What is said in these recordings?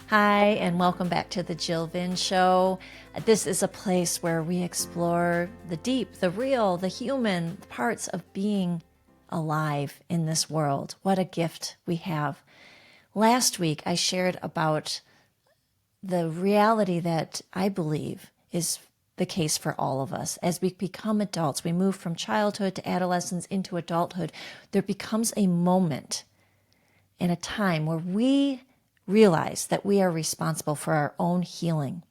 Hi, and welcome back to the Jill Vin Show. This is a place where we explore the deep, the real, the human parts of being alive in this world. What a gift we have. Last week, I shared about the reality that I believe is the case for all of us. As we become adults, we move from childhood to adolescence into adulthood, there becomes a moment and a time where we realize that we are responsible for our own healing.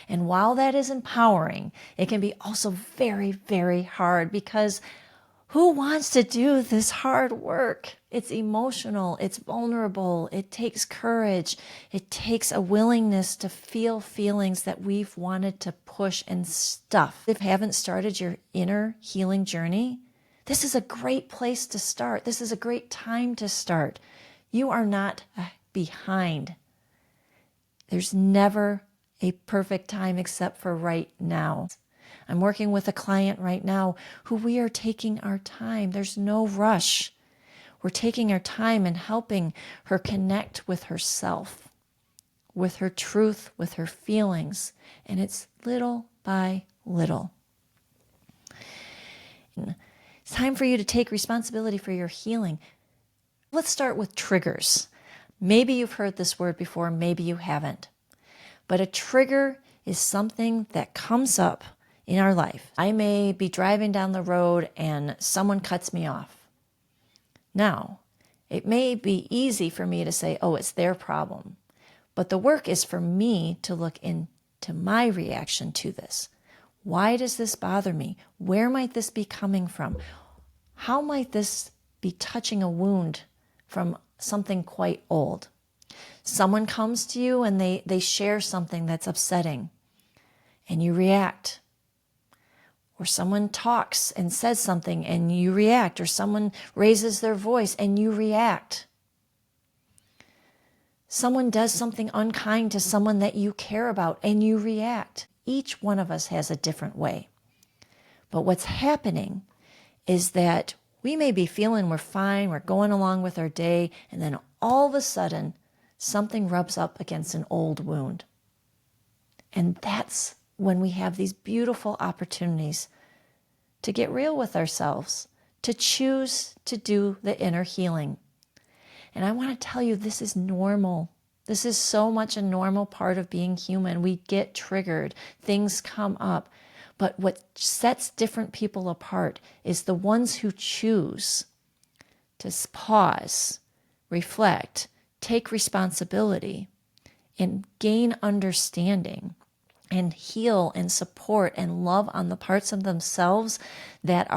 And while that is empowering, it can be also very, very hard because who wants to do this hard work? It's emotional, it's vulnerable, it takes courage, it takes a willingness to feel feelings that we've wanted to push and stuff. If you haven't started your inner healing journey, this is a great place to start. This is a great time to start. You are not behind. There's never a perfect time except for right now. I'm working with a client right now who we are taking our time. There's no rush. We're taking our time and helping her connect with herself, with her truth, with her feelings. And it's little by little. It's time for you to take responsibility for your healing. Let's start with triggers. Maybe you've heard this word before, maybe you haven't. But a trigger is something that comes up in our life. I may be driving down the road and someone cuts me off. Now, it may be easy for me to say, oh, it's their problem. But the work is for me to look into my reaction to this. Why does this bother me? Where might this be coming from? How might this be touching a wound from something quite old? Someone comes to you and they share something that's upsetting and you react. Or someone talks and says something and you react. Or someone raises their voice and you react. Someone does something unkind to someone that you care about and you react. Each one of us has a different way. But what's happening is that we may be feeling we're fine, we're going along with our day, and then all of a sudden, something rubs up against an old wound. And that's when we have these beautiful opportunities to get real with ourselves, to choose to do the inner healing. And I want to tell you, this is normal. This is so much a normal part of being human. We get triggered, things come up. But what sets different people apart is the ones who choose to pause, reflect, take responsibility, and gain understanding, and heal and support and love on the parts of themselves that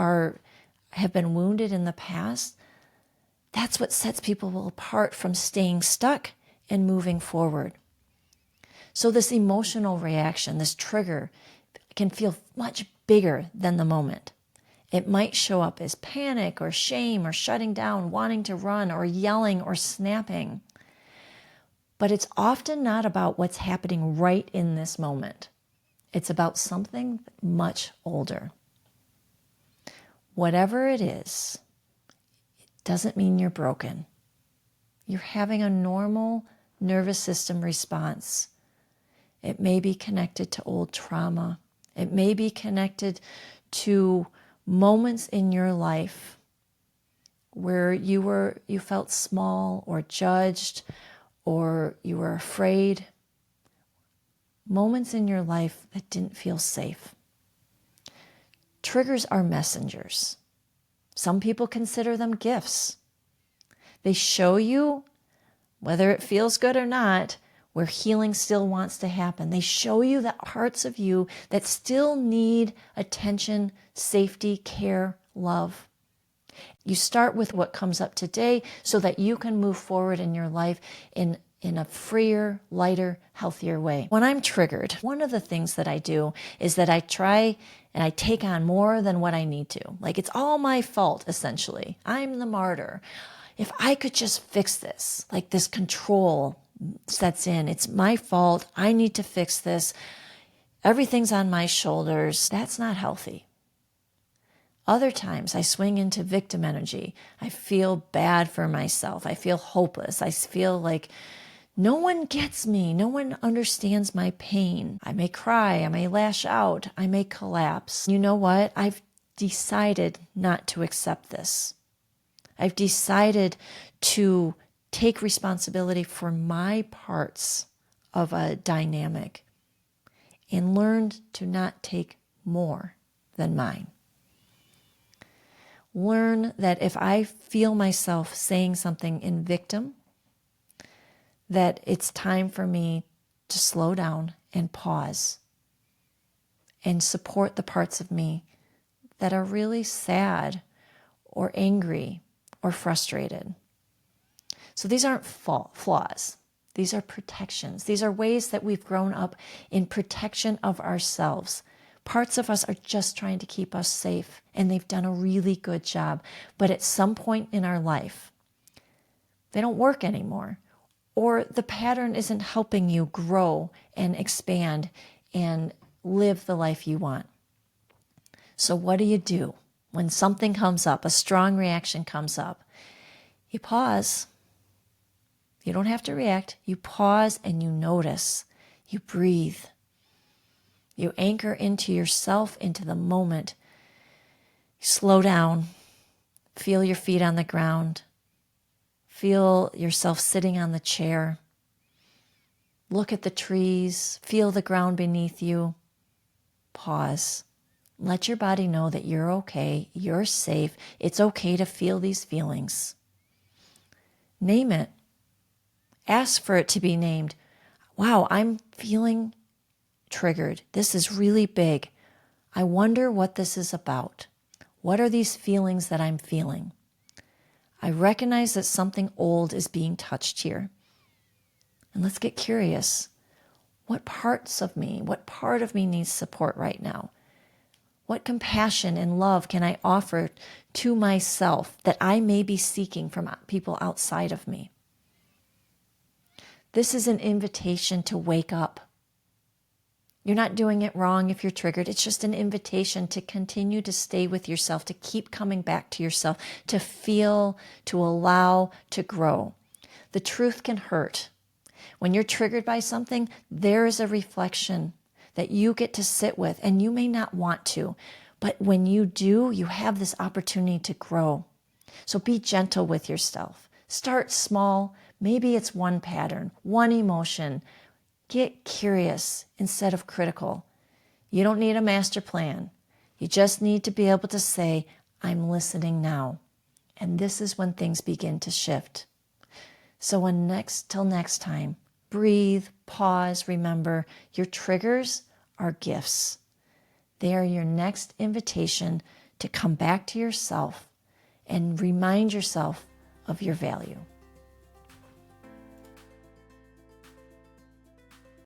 have been wounded in the past. That's what sets people apart from staying stuck and moving forward. So this emotional reaction, this trigger, can feel much bigger than the moment. It might show up as panic or shame or shutting down, wanting to run or yelling or snapping. But it's often not about what's happening right in this moment. It's about something much older. Whatever it is, it doesn't mean you're broken. You're having a normal nervous system response. It may be connected to old trauma. It may be connected to moments in your life where you felt small or judged or you were afraid. Moments in your life that didn't feel safe. Triggers are messengers. Some people consider them gifts. They show you, whether it feels good or not, where healing still wants to happen. They show you the parts of you that still need attention, safety, care, love. You start with what comes up today so that you can move forward in your life in a freer, lighter, healthier way. When I'm triggered, one of the things that I do is that I try and I take on more than what I need to. Like, it's all my fault, essentially. I'm the martyr. If I could just fix this, like this control sets in. It's my fault. I need to fix this. Everything's on my shoulders. That's not healthy. Other times I swing into victim energy. I feel bad for myself. I feel hopeless. I feel like No one gets me. No one understands my pain. I may cry. I may lash out. I may collapse. You know what? I've decided not to accept this. I've decided to take responsibility for my parts of a dynamic and learned to not take more than mine. Learn that if I feel myself saying something in victim, that it's time for me to slow down and pause and support the parts of me that are really sad or angry or frustrated. So these aren't flaws. These are protections. These are ways that we've grown up in protection of ourselves. Parts of us are just trying to keep us safe, and they've done a really good job. But at some point in our life, they don't work anymore, or the pattern isn't helping you grow and expand and live the life you want. So what do you do when something comes up, a strong reaction comes up? You pause. You don't have to react. You pause and you notice. You breathe. You anchor into yourself, into the moment. You slow down. Feel your feet on the ground. Feel yourself sitting on the chair. Look at the trees. Feel the ground beneath you. Pause. Let your body know that you're okay. You're safe. It's okay to feel these feelings. Name it. Ask for it to be named. Wow, I'm feeling triggered. This is really big. I wonder what this is about. What are these feelings that I'm feeling? I recognize that something old is being touched here. And let's get curious. What parts of me, what part of me needs support right now? What compassion and love can I offer to myself that I may be seeking from people outside of me? This is an invitation to wake up. You're not doing it wrong if you're triggered. It's just an invitation to continue to stay with yourself, to keep coming back to yourself, to feel, to allow, to grow. The truth can hurt. When you're triggered by something, there is a reflection that you get to sit with, and you may not want to, but when you do, you have this opportunity to grow. So be gentle with yourself. Start small. Maybe it's one pattern, one emotion. Get curious instead of critical. You don't need a master plan. You just need to be able to say, I'm listening now. And this is when things begin to shift. So till next time, breathe, pause, remember, your triggers are gifts. They are your next invitation to come back to yourself and remind yourself of your value.